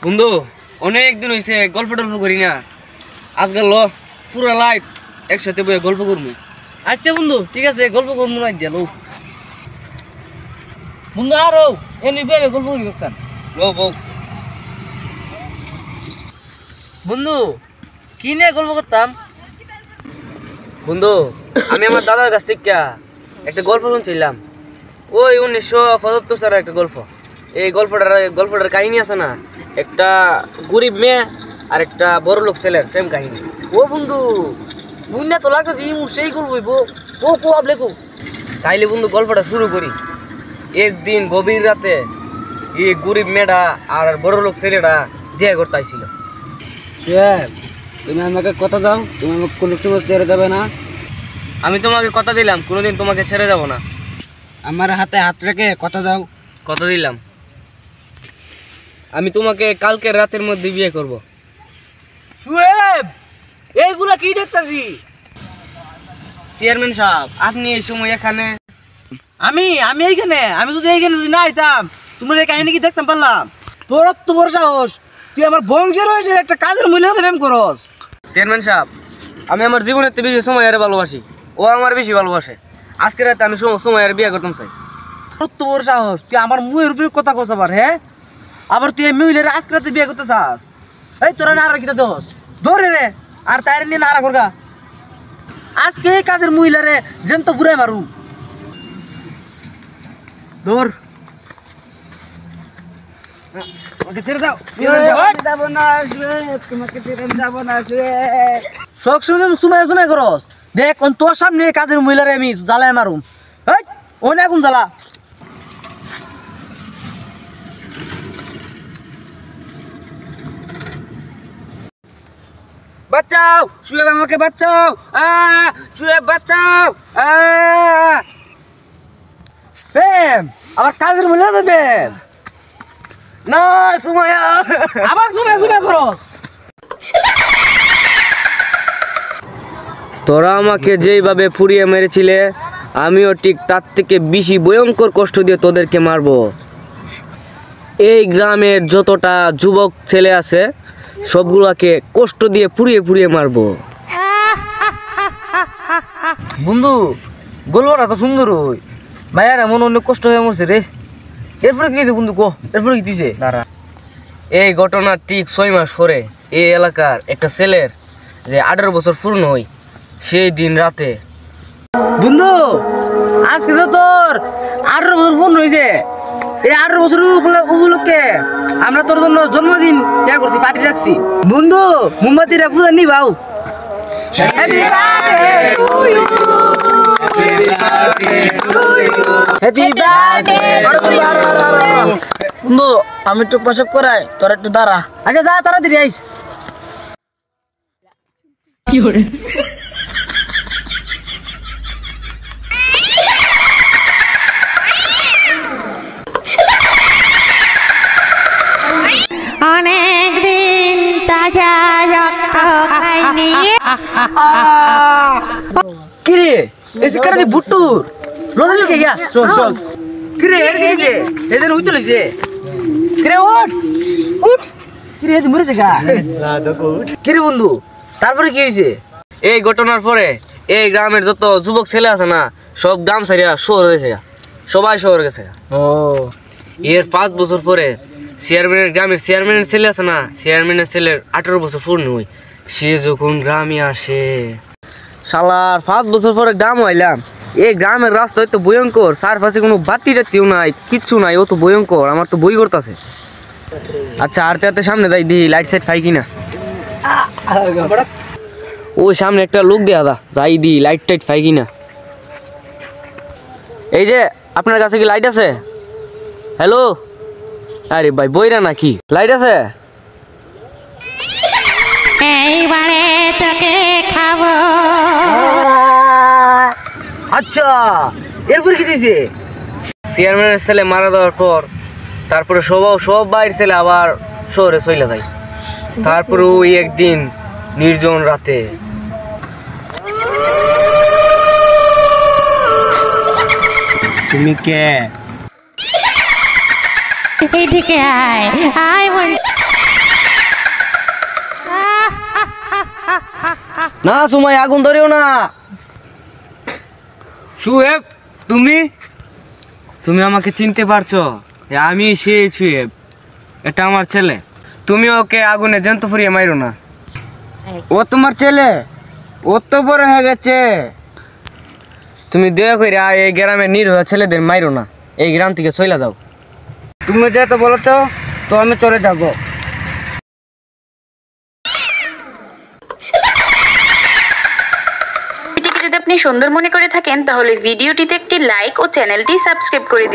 বন্ধু অনেক দিন হয়েছে গল্প টল্প করি না, আজকাল ল পুরা লাইফ একসাথে বয়ে গল্প করবো। আচ্ছা বন্ধু ঠিক আছে, গল্প করবো না গেল বন্ধু। আরো এমনি বেবে গল্প করি করতাম লো বউ। বন্ধু কি নিয়ে গল্প করতাম? বন্ধু আমি আমার দাদার কাছ থেকে একটা গল্প শুনছিলাম, ওই 1975 সালের একটা গল্প। এই গল্পটার কাহিনী আছে না, একটা গরিব মেয়ে আর একটা বড় লোক ছেলের প্রেম কাহিনী। ও বন্ধু বুঝনা তো লাগতো সেই গল্প হইব। ও কো আবলে কো। তাইলে বন্ধু গল্পটা শুরু করি। একদিন গভীর রাতে এই গরিব মেয়েটা আর বড় লোক ছেলেটা দেখা করতে আইছিল। তুমি আমাকে কথা দাও, তুমি আমাকে কোনো সময় ছেড়ে দেবে না। আমি তোমাকে কথা দিলাম কোনোদিন তোমাকে ছেড়ে যাব না। আমার হাতে হাত রেখে কথা দাও। কথা দিলাম আমি তোমাকে কালকে রাতের মধ্যে বিয়ে করব। সুয়েব এইগুলা কি দেখতাছি? চেয়ারম্যান সাহেব আপনি এই সময় এখানে? আমি এইখানে, আমি যদি এইখানে যদি না আইতাম তোমার এই কাহিনী কি দেখতাম পারলাম? তোর তো বড় সাহস, তুই আমার বংশের হয়েছে একটা কাজের মূল্য প্রেম করস। চেয়ারম্যান সাহেব আমি আমার জীবনের বেশি সময় আরে ভালোবাসি, ও আমার বেশি ভালোবাসে। আজকে রাতে আমি সময় আরে বিয়ে করতাম চাই। তোর তো বড় সাহস, তুই আমার মুয়ের উপরে কথা কস আবার। হ্যাঁ আবার তুই এই মহিলার আজকে রাতে বিয়ে করতে চাস? এই তোরা না আর কিটা দোস ধরে রে আর তাইরে নিয়ে নাড়া করগা। আজকে এই কাজের মহিলারে যেন তো ঘুরে মারু ধর। ছেড়ে দাও, সব সময় সময় করস। দেখ তোর সামনে কাজের মহিলারে আমি জ্বালায় মারুম। ওনে এখন জ্বালা। বাঁচাও শুয়ে, আমাকে বাঁচাও, শুয়ে বাঁচাও। আবার কাজের মহিলা দেবেন না সুমাইয়া, আবার সময় করস। তোরা আমাকে যেইভাবে পুড়িয়ে মেরেছিলে আমিও ঠিক তার থেকে বেশি ভয়ঙ্কর কষ্ট দিয়ে তোদেরকে মারবো। এই গ্রামের যতটা যুবক ছেলে আছে সবগুলোকে কষ্ট দিয়ে পুড়িয়ে মারবো। বন্ধু গল্পটা তো সুন্দর হই, ভাইয়ার এমন অনেক কষ্ট হয়ে মরছে রে। এরপরে কি দিছে বন্ধু কো? এরপরে কি দিছে? এই ঘটনা ঠিক 6 মাস পরে এই এলাকার একটা ছেলের যে 18 বছর পূর্ণ হয় সেই দিন রাতে। বন্ধু আজকে তো তোর 18 বছর ফোন হয়েছে। এই 18 বছর উপলক্ষে আমরা তোর জন্য জন্মদিন ইয়া করছি, পার্টি রাখছি। বন্ধু মোমবাতিরা পূজা নি ভাও। Happy birthday to you, happy birthday. বন্ধু আমি একটু প্রসব করাই, তোর একটু দাঁড়া। আচ্ছা যা তাড়াতাড়ি আইস। কি করে অনেকদিন তাজা রক্ত খাইনি। কিরে এসে কারে বুট্টুর লদে লগে গিয়া চল চল। কিরে এর কে এদের উঠতে লইছে? কিরে ওঠ উঠ। কিরে এসে মরে জায়গা না তো উঠ। কিরে বন্ধু তারপরে কি হইছে? এই ঘটনার পরে এই গ্রামের যত যুবক ছেলে আছে না সব গ্রাম ছাড়িয়া শহর হয়েছে, সবাই শহর গেছে। ও এর 5 বছর পরে গ্রামের চেয়ারম্যানের ছেলে আছে না, চেয়ারম্যানের ছেলের 18 বছর পূর্ণ হয়। সে যখন গ্রামে আসে শালার 5 বছর পরে গ্রাম হইলাম। এই গ্রামের রাস্তা হয়তো ভয়ঙ্কর, চারপাশে কোনো বাতি টাতিও নাই, কিচ্ছু নাই, ও তো ভয়ঙ্কর। আমার তো বই করতেছে। আচ্ছা আরতে আরতে সামনে যাই দি লাইট সাইট পাই কিনা। ওই সামনে একটা লোক দেয়া দা, যাই দি লাইট টাইট পাই কিনা। এই যে আপনার কাছে কি লাইট আছে? হ্যালো, আরে ভাই বইরা নাকি লাইট আছে? এইবারে তোকে খাবো। আচ্ছা এরপরে কি দিয়েছে? চেয়ারম্যানের ছেলে মারা দেওয়ার পর তারপরে সব বাইরের ছেলে আবার শহরে চলে যায়। তারপরে ওই একদিন নির্জন রাতে তুমি কে? এদিকে আয় আয় না সময় আগুন ধরেও না। সুয়েব, তুমি তুমি আমাকে চিনতে পারছো? আমি সেই সুয়েব, এটা আমার ছেলে। তুমি ওকে আগুনে জ্যান্ত ফুরিয়ে মাইরো না। ও তোমার ছেলে? ও তো বড় হয়ে গেছে। তুমি দয়া করে এই গ্রামের নিরীহ ছেলেদের মাইরো না। এই গ্রাম থেকে চলে যাও। তুমি যেতে বলেছ তো আমি চলে যাব। ভিডিওটি যদি আপনি সুন্দর মনে করে থাকেন তাহলে ভিডিওটিতে একটি লাইক ও চ্যানেলটি সাবস্ক্রাইব করে দিন।